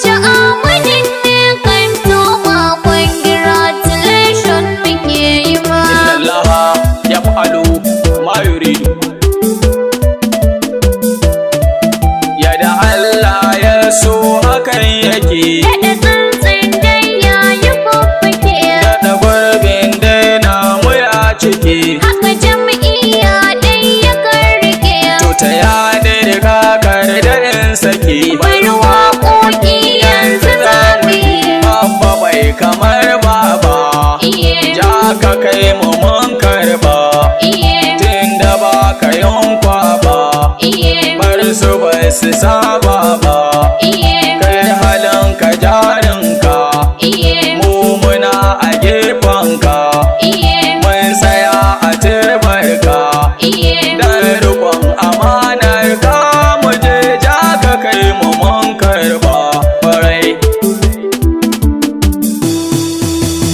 Hajji Amadin ne kan toma congratulation muke yi ma. Inna Allah yaf'alu ma yuridu. Yadda Allah ya so hakan yake. Daɗa tsantsin dai yayi fuffuke. Daɗa gurbin dai namu ya cike. Haka jam'iyya dai ya karrike. To ta yaɗe da kakar da in sake. Bari waƙoƙi yanzu za mu yi. Babba bai kamar baba. Iye, Ja ka kai mu mun karba. iye, Tunda ba ka yankwa ba. iye, Bar su bai su saba ba. iye, Kai halin ka jarinka. iye, Mu muna a gefenka. iye, Mun tsaya a tebarka. iye. Dan rikon amanar ka mu je ja ka kai mu mun karba. Kwarai.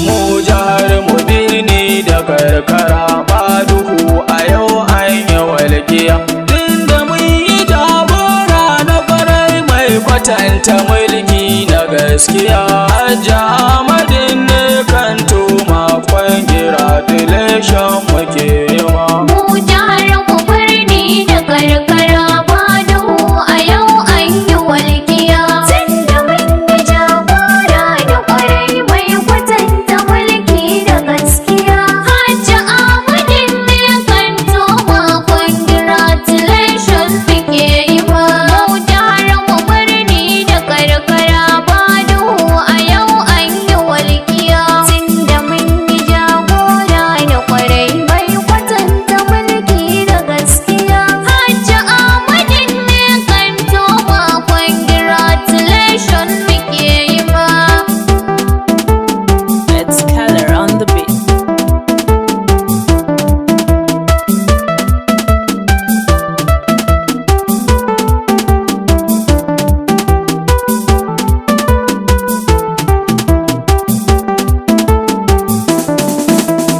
Mu jihar mu birni da karkara ba duhu a yau an yi walƙiya. Tunda mun yi jagora na kwarai mai kwatanta mulki na gaskiya. Hajji Amadin ne kan tuma congratulation muke yi ma. Mu jihar mu birni da karkara ba duhu a yau an yi walƙiya. Tunda mun yi jagora da ƙwarai mai kwatanta mulki da gaskiya. Hajji Amadin ne kan toma congratulation muke yi ma. Mu jihar mu birni da karkara ba duhu a yau an yi walƙiya. Tunda mun yi jagora da ƙwarai mai kwatanta mulki da gaskiya. Hajji Amadin ne kan toma congratulation muke yi ma. Let's color on the beat.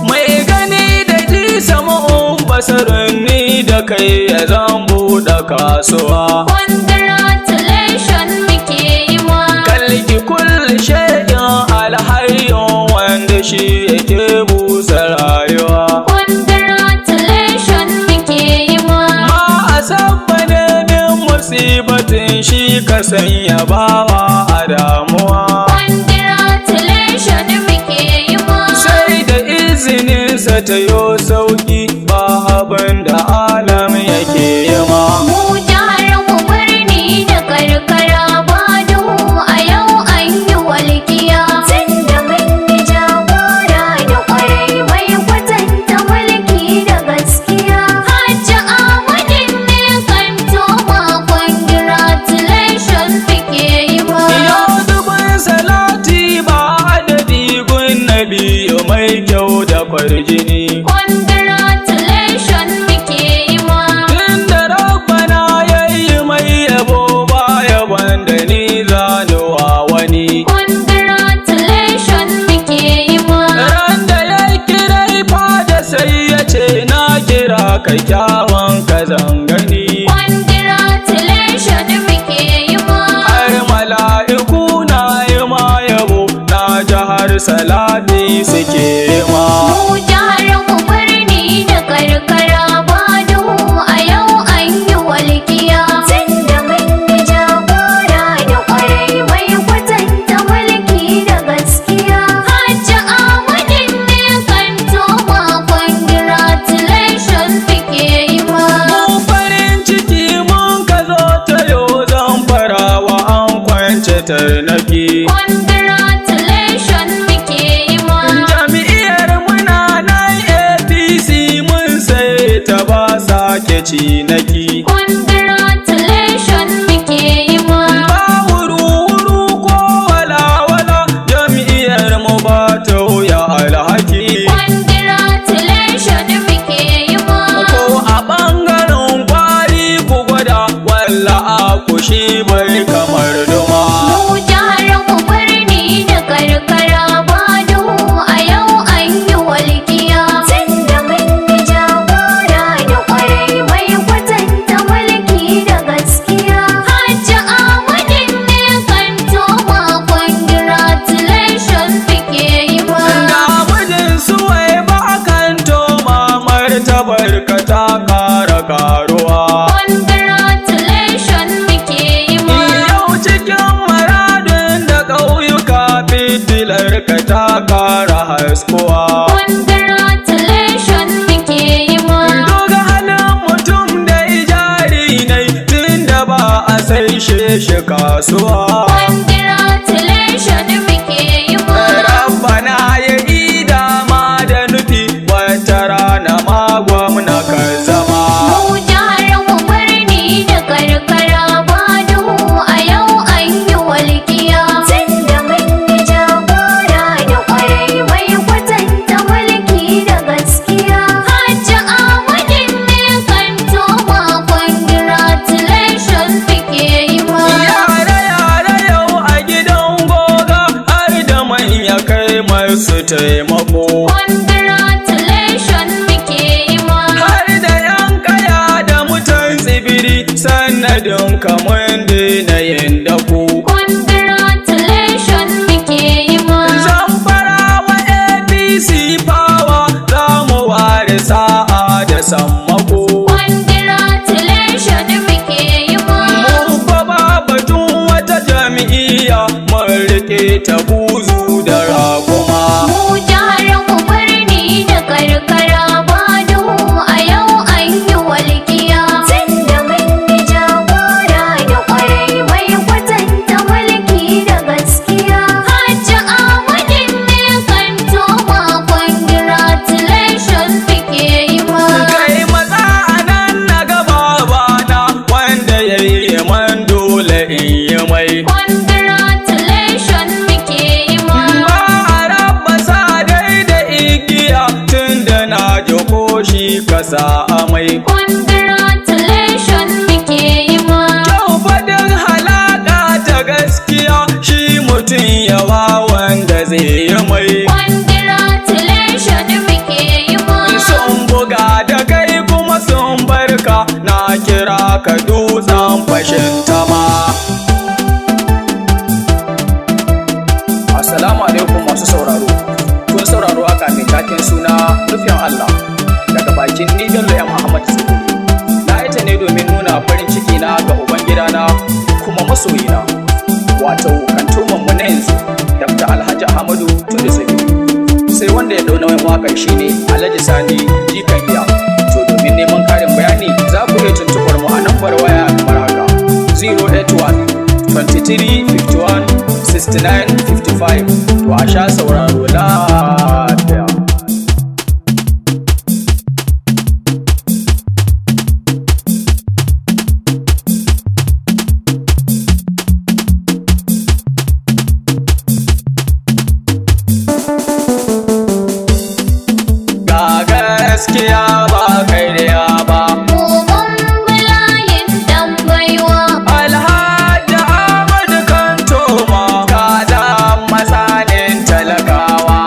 Mai gani da ji sama'un basarin ni da kai ya zan buɗe kasuwa. Congratulation muke yi ma. Kalki kulli shay'in alhayyun wanda shi yake busa rayuwa. Congratulation muke yi ma. Ma a sabbane min musibatin shi ka sanya bawa a damuwa. Congratulation muke yi ma. Sai da izininsa ta yo sauki ba abin da alam yake yi ma. Mu jihar mu birni da karkara ba duhu a yau an yi walƙiya. Tunda mun yi jagora da ƙwarai mai kwatanta mulki da gaskiya. Hajji Amadin ne kan toma congratulation muke yi ma. Yau dubin salati ba adadi gun nabiyu mai kyau da kwarjini. Congratulation muke yi ma. Tunda rabbana yayi mai yabo ba yabon da ni zanuwa wani. Congratulation muke yi ma. Ran da ya kira fada sai ya ce na kira ka kyawun ka zangani. Congratulation muke yi ma. Har mala'iku na yi ma yabo na jihar salati suke ma. Mu jihar mu birni da karkara ba duhu a yau an yi walƙiya. Tunda mun yi jagora da ƙwarai mai kwatanta mulki da gaskiya. Hajji Amadin ne kan toma congratulation muke yi ma. Mun farin ciki mun ka zo ta yau zan farawa an kwance tarnaki. Congratulation muke yi ma. Jami'iyar muna nan APC mun sai ta ba sake cinaki. Congratulation muke yi ma. Ba wuru-wuru ko wala-wala jami'iyar mu ba ta wuya alhaki. Congratulation muke yi ma. Ko a ɓangaren kwari ku gwada walla a kushi bai kamar duma. Mu jihar mu birni da karkara ba duhu a yau an yi walƙiya. Tunda mun yi jagora da ƙwarai mai kwatanta kasuwa. Congratulation muke yi ma. Rabbana ya ida ma da nufi wata rana ma gwamna ka zama. Mu jihar mu birni da karkara ba duhu a yau an yi walƙiya. Tunda mun yi jagora da ƙwarai mai kwatanta mulki da gaskiya. Hajji Ahmadin ne kan toma congratulation muke yi ma. Yare yau a gidan goga har da manya kai masu taimako. Congratulation muke yi ma. Har da yan kaya da mutan tsibiri sanadin kamun daina yin dako. Congratulation muke yi ma. Zamfarawa APC power za mu ware sa'a da sammako. Congratulation muke yi ma. Mu fa ba batun wata jami'iyya mun rike ta buzu da raguma. Mu jihar mu birni da karkara ba duhu a yau an yi walƙiya. Tunda mun yi jagora da ƙwarai mai kwatanta mulki da gaskiya. Hajji Ahmadin ne kan toma congratulation muke yi ma. Kai maza a nan na gaba bana wanda ya yi man dole in yi mai. Congratulation muke yi ma. Ba a raba sa dai da igiya tun da na ji koshi kasa amai. Congratulation muke yi ma. Kyau fadin halaka ta gaskiya shi mutum yawa wanda zai yi mai. Congratulation muke yi ma. Sun buga da kai kuma sun barka na kira ka dutsen fashin tama. Assalamu alaikum masu sauraro. Kun sauraro aka mai taken suna nufin Allah daga bakin ni Bello M. Ahmad Zubiri. Na ita ne domin nuna farin ciki na ga ubangidana kuma masoyina wato kantoman mu na yanzu Dr. Alhaji Ahmadu Tudu Zubiri. Sai wanda ya dauna wani waƙar shine Alhaji Sani Jikan Iya. To domin neman karin bayani za ku iya tuntuɓar mu a nambar waya kamar haka 081 23 51 69 55. To a sha sauraro lafiya. Ga gaskiya ba kai da ya ba. Mu mun bulayin dan baiwa. Alhaji Ahmadu Kantoma ka da masanin talakawa.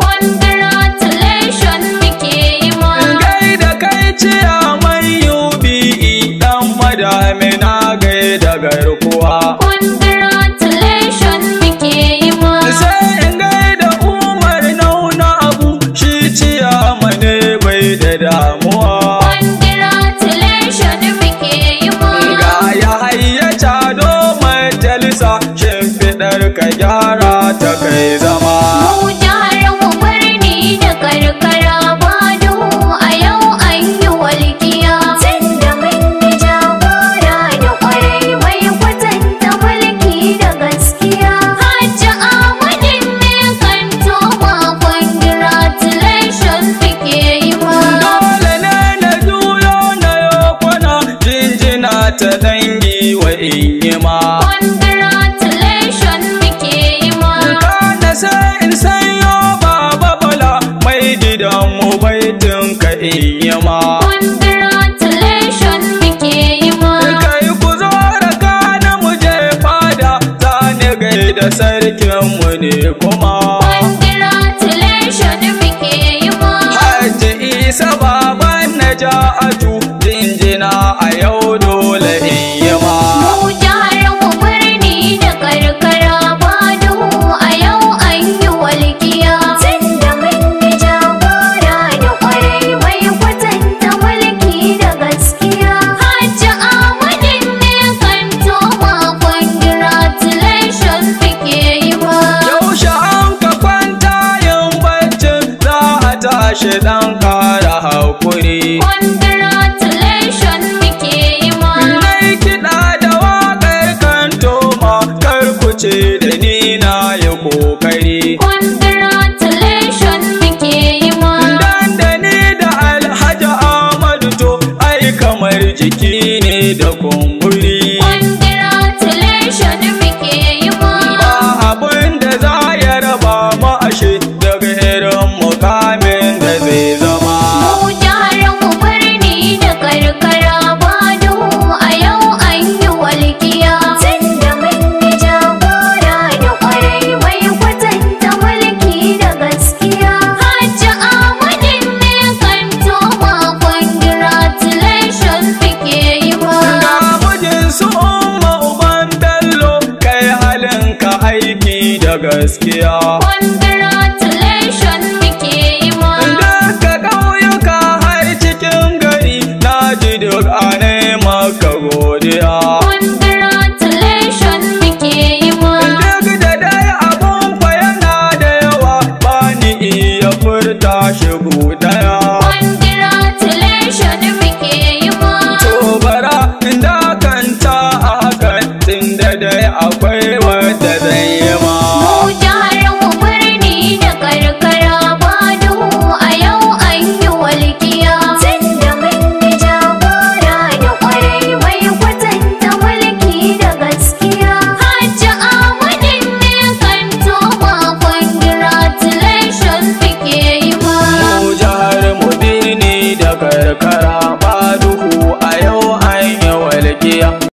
Congratulation muke yi ma. Gaida kai ciya mai UBE dan madami na gaida garkuwa. Congratulation muke yi ma. Sai in gaida Umar Nauna Abu shi ciya mane bai da damuwa. Congratulation muke yi ma. Ga ya hayyaca do majalisa shimfiɗar ka gyara ta kai zama. Mu jihar mu birni da karkara ba duhu a yau an yi walƙiya. Tunda mun yi jagora da ƙwarai mai kwatanta mulki da gaskiya. Hajji Ahmadin ne kan toma congratulation muke yi ma. Dole ne na juyo na yokuna jinjina ta dangi wa inyima. Congratulation muke yi ma. Kana sai in sanyo baba bala mai gidanmu baitin ka inyima. Congratulation muke yi ma. Kai ku zo da kana mu je fada za ni gaida sarkinmu ne kuma. Congratulation muke yi ma. Hajji Isa baban Naja'atu jinjina a yau dole in yi ma. Mu jihar mu birni da karkara ba duhu a yau an yi walƙiya. Tunda mun yi jagora da ƙwarai mai kwatanta mulki da gaskiya. Hajji Ahmadin ne kan toma congratulation muke yi ma. Yaushe an ka kwanta yin baccin za a tashi ɗan kara haƙuri. Congratulation muke yi ma. Nai kiɗa da waƙar kan toma kar ku ce da ni na yi ƙoƙari. Congratulation muke yi ma. Dan da ni da Alhaji Ahmadu to ai kamar jiki ne da kumburi. Congratulation muke yi ma. Ba abin da za ya raba mu ashe daga irin mukami